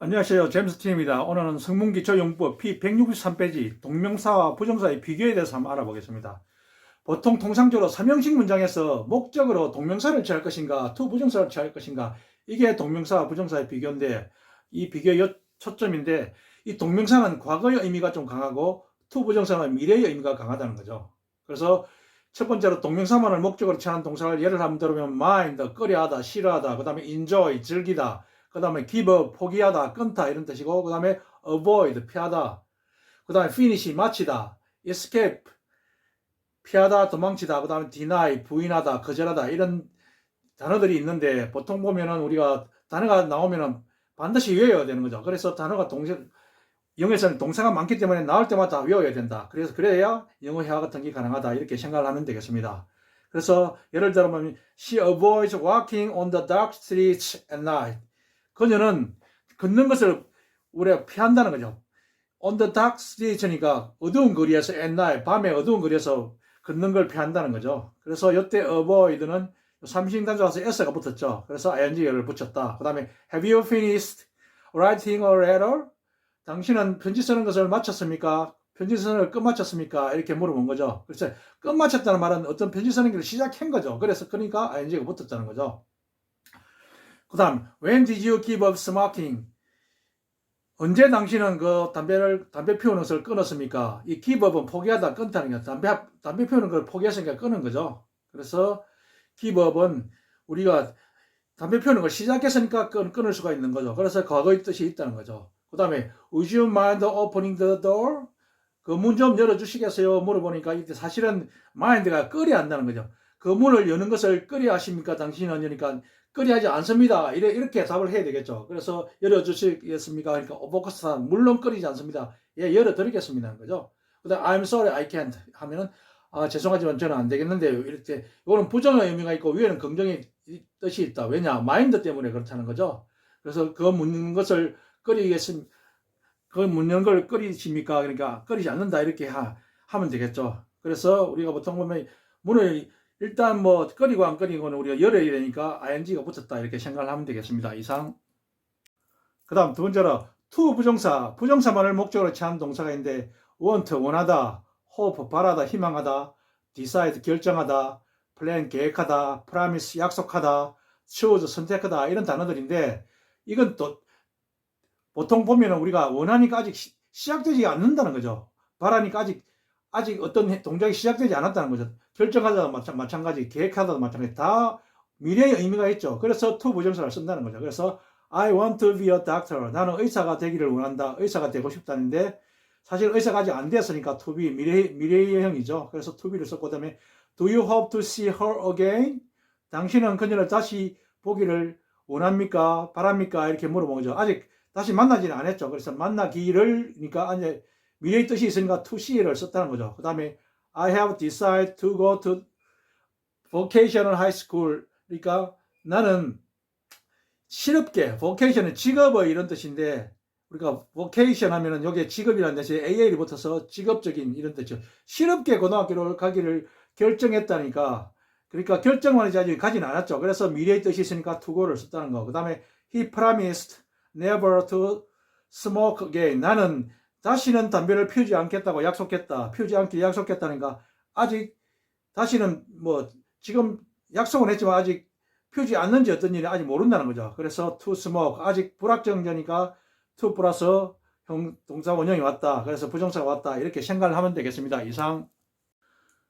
안녕하세요. 제임스 팀입니다. 오늘은 성문기초용법 P163페이지 동명사와 부정사의 비교에 대해서 한번 알아보겠습니다. 보통 통상적으로 삼형식 문장에서 목적으로 동명사를 취할 것인가, 투부정사를 취할 것인가, 이게 동명사와 부정사의 비교인데, 이 비교의 초점인데, 이 동명사는 과거의 의미가 좀 강하고, 투부정사는 미래의 의미가 강하다는 거죠. 그래서 첫 번째로 동명사만을 목적으로 취하는 동사를 예를 한번 들으면 mind, 꺼려하다, 싫어하다, 그 다음에 enjoy, 즐기다, 그 다음에 give up, 포기하다, 끊다 이런 뜻이고, 그 다음에 avoid, 피하다, 그 다음에 finish, 마치다, escape, 피하다, 도망치다, 그 다음에 deny, 부인하다, 거절하다 이런 단어들이 있는데 보통 보면은 우리가 단어가 나오면은 반드시 외워야 되는 거죠. 그래서 단어가 영어에서는 동사가 많기 때문에 나올 때마다 외워야 된다. 그래서 그래야 영어 회화 같은 게 가능하다 이렇게 생각을 하면 되겠습니다. 그래서 예를 들면 she avoids walking on the dark streets at night. 그녀는 걷는 것을 우리가 피한다는 거죠. On the dark streets니까 어두운 거리에서 at night, 밤에 어두운 거리에서 걷는 걸 피한다는 거죠. 그래서 이때 avoid는 삼식 단조라서 s가 붙었죠. 그래서 ing를 붙였다. 그 다음에 have you finished writing a letter? 당신은 편지 쓰는 것을 마쳤습니까? 편지 쓰는 걸 끝마쳤습니까? 이렇게 물어본 거죠. 그래서 끝마쳤다는 말은 어떤 편지 쓰는 걸 시작한 거죠. 그래서 그러니까 ing가 붙었다는 거죠. 그 다음, when did you give up smoking? 언제 당신은 그 담배 피우는 것을 끊었습니까? 이 give up은 포기하다, 끊다는 게 담배 피우는 걸 포기했으니까 끊은 거죠. 그래서 give up은 우리가 담배 피우는 걸 시작했으니까 끊을 수가 있는 거죠. 그래서 과거의 뜻이 있다는 거죠. 그 다음에 would you mind opening the door? 그 문 좀 열어주시겠어요? 물어보니까 이때 사실은 mind가 끄려 한다는 거죠. 그 문을 여는 것을 끄려 하십니까? 당신은 그러니까 끄려 하지 않습니다. 이렇게 답을 해야 되겠죠. 그래서 열어주시겠습니까? 그러니까 오버커스타 물론 끄리지 않습니다. 예, 열어드리겠습니다. 거죠. 그 다음 I'm sorry I can't 하면은 죄송하지만 저는 안 되겠는데요. 이렇게 이거는 부정의 의미가 있고 위에는 긍정의 뜻이 있다. 왜냐? 마인드 때문에 그렇다는 거죠. 그래서 그 묻는 것을 끄리겠습니까? 그 묻는 걸 끄리십니까? 그러니까 끄리지 않는다 이렇게 하면 되겠죠. 그래서 우리가 보통 보면 문을 일단 뭐 끄리고 안 끄리고는 우리가 열어야 되니까 ing가 붙었다 이렇게 생각을 하면 되겠습니다. 이상. 그 다음 두 번째로 to 부정사만을 목적으로 취한 동사가 있는데 want 원하다, hope 바라다, 희망하다, decide 결정하다, plan 계획하다, promise 약속하다, choose 선택하다 이런 단어들인데 이건 또 보통 보면 우리가 원하니까 아직 시작되지 않는다는 거죠. 바라니까 아직 어떤 동작이 시작되지 않았다는 거죠. 결정하다도 마찬가지, 계획하다도 마찬가지, 다 미래의 의미가 있죠. 그래서 to 부정사를 쓴다는 거죠. 그래서 I want to be a doctor. 나는 의사가 되기를 원한다. 의사가 되고 싶다는데 사실 의사가 아직 안 되었으니까 to be 미래형이죠. 그래서 to be를 썼고 그다음에 do you hope to see her again? 당신은 그녀를 다시 보기를 원합니까? 바랍니까? 이렇게 물어본 거죠. 아직 다시 만나지는 않았죠. 그래서 만나기를, 그러니까 이제 미래의 뜻이 있으니까 to see를 썼다는 거죠. 그 다음에 I have decided to go to vocational high school. 그러니까 나는 실업계, vocation은 직업의 이런 뜻인데 우리가 vocation 하면은 여기에 직업이라는 뜻이 AL이 붙어서 직업적인 이런 뜻이죠. 실업계 고등학교를 가기를 결정했다니까 그러니까 결정만 아직 가진 않았죠. 그래서 미래의 뜻이 있으니까 to go를 썼다는 거. 그 다음에 he promised never to smoke again. 나는 다시는 담배를 피우지 않겠다고 약속했다. 피우지 않기를 약속했다니까 아직 다시는 뭐 지금 약속은 했지만 아직 피우지 않는지 어떤 일이 아직 모른다는 거죠. 그래서 to smoke 아직 불확정되니까 to 플러스 동사 원형이 왔다. 그래서 부정사가 왔다. 이렇게 생각을 하면 되겠습니다. 이상.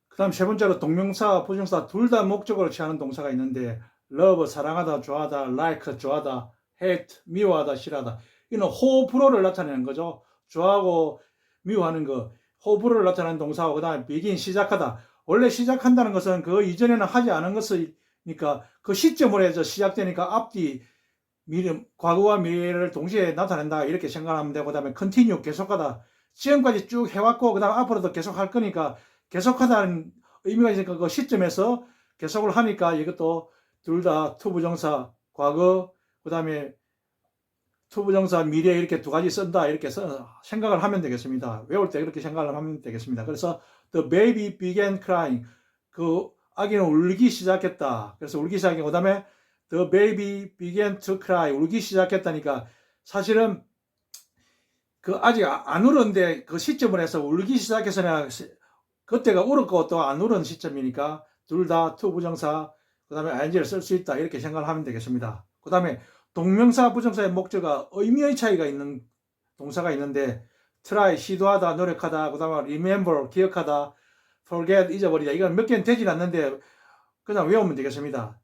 그 다음 세 번째로 동명사, 부정사 둘 다 목적으로 취하는 동사가 있는데 love, 사랑하다, 좋아하다, like, 좋아하다, hate, 미워하다, 싫어하다. 이는 호불호를 나타내는 거죠. 좋아하고 미워하는 거. 호불호를 나타내는 동사고 그 다음에 begin, 시작하다. 원래 시작한다는 것은 그 이전에는 하지 않은 것이니까 그 시점으로 해서 시작되니까 앞뒤, 과거와 미래를 동시에 나타낸다. 이렇게 생각하면 되고 그 다음에 continue, 계속하다. 지금까지 쭉 해왔고 그 다음 앞으로도 계속 할 거니까 계속하다는 의미가 있으니까 그 시점에서 계속을 하니까 이것도 둘 다 투부정사 과거 그 다음에 투부정사 미래 이렇게 두 가지 쓴다 이렇게 생각을 하면 되겠습니다. 외울 때 그렇게 생각을 하면 되겠습니다. 그래서 the baby began crying 그 아기는 울기 시작했다. 그래서 울기 시작했고 그 다음에 the baby began to cry 울기 시작했다니까 사실은 그 아직 안 울었는데 그 시점을 해서 울기 시작해서는 그때가 울었고 또 안 울은 시점이니까 둘 다 to 부정사 그 다음에 ing를 쓸 수 있다 이렇게 생각을 하면 되겠습니다. 그 다음에 동명사 부정사의 목적과 의미의 차이가 있는 동사가 있는데 try 시도하다 노력하다 그 다음에 remember 기억하다 forget 잊어버리다 이건 몇 개는 되질 않는데 그냥 외우면 되겠습니다.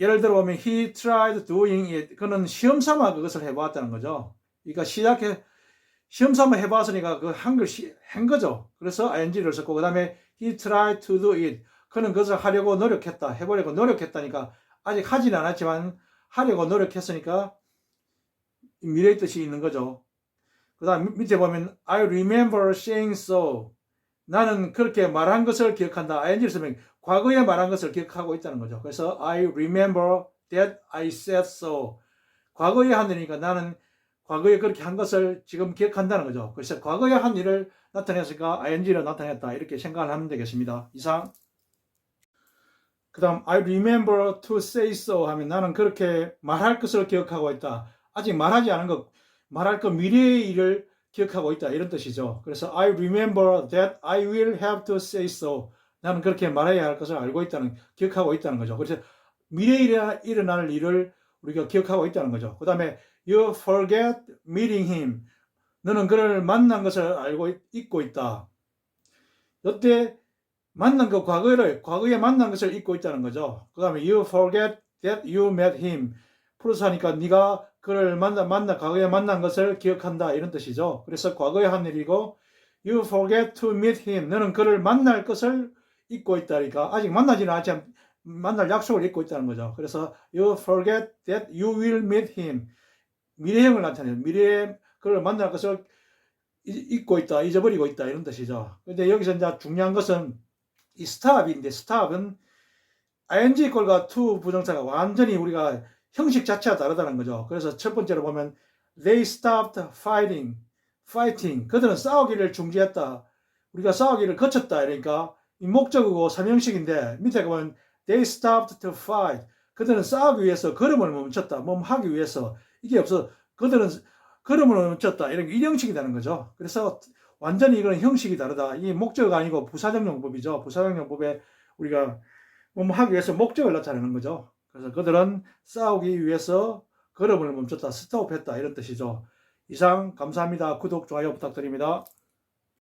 예를 들어 보면 he tried doing it 그는 시험 삼아 그것을 해보았다는 거죠. 그러니까 시험 삼아 해봤으니까 그 한글 한 거죠. 그래서 ing를 썼고 그 다음에 he tried to do it 그는 그것을 하려고 노력했다 해보려고 노력했다니까 아직 하진 않았지만 하려고 노력했으니까 미래의 뜻이 있는 거죠. 그 다음 밑에 보면 I remember saying so 나는 그렇게 말한 것을 기억한다. ing를 쓰면 과거에 말한 것을 기억하고 있다는 거죠. 그래서 I remember that I said so 과거에 한 일이니까 나는 과거에 그렇게 한 것을 지금 기억한다는 거죠. 그래서 과거에 한 일을 나타냈으니까 ing를 나타냈다 이렇게 생각을 하면 되겠습니다. 이상. 그 다음 I remember to say so 하면 나는 그렇게 말할 것을 기억하고 있다. 아직 말하지 않은 것 말할 것 미래의 일을 기억하고 있다 이런 뜻이죠. 그래서 I remember that I will have to say so 나는 그렇게 말해야 할 것을 알고 있다는 기억하고 있다는 거죠. 그래서 미래에 일어날 일을 우리가 기억하고 있다는 거죠. 그 다음에 you forget meeting him 너는 그를 만난 것을 알고 잊고 있다. 이때 만난 그 과거에 만난 것을 잊고 있다는 거죠. 그 다음에 you forget that you met him 플러스 하니까 네가 그를 과거에 만난 것을 기억한다 이런 뜻이죠. 그래서 과거에 한 일이고 you forget to meet him 너는 그를 만날 것을 잊고 있다니까 아직 만나지는 않지만 만날 약속을 잊고 있다는 거죠. 그래서 you forget that you will meet him 미래형을 나타내요. 미래에 그를 만날 것을 잊고 있다, 잊어버리고 있다 이런 뜻이죠. 근데 여기서 이제 중요한 것은 이 stop인데 stop은 ing 꼴과 to 부정사가 완전히 우리가 형식 자체가 다르다는 거죠. 그래서 첫 번째로 보면 they stopped fighting 그들은 싸우기를 중지했다. 우리가 싸우기를 거쳤다. 그러니까 이 목적이고 삼형식인데 밑에 보면 they stopped to fight 그들은 싸우기 위해서 걸음을 멈췄다. 하기 위해서 이게 없어. 그들은 걸음을 멈췄다. 이런 일형식이 되는 거죠. 그래서 완전히 이거는 형식이 다르다. 이 목적어가 아니고 부사적 용법이죠. 부사적 용법에 우리가 하기 위해서 목적을 나타내는 거죠. 그래서 그들은 싸우기 위해서 걸음을 멈췄다. 스톱했다. 이런 뜻이죠. 이상 감사합니다. 구독, 좋아요 부탁드립니다.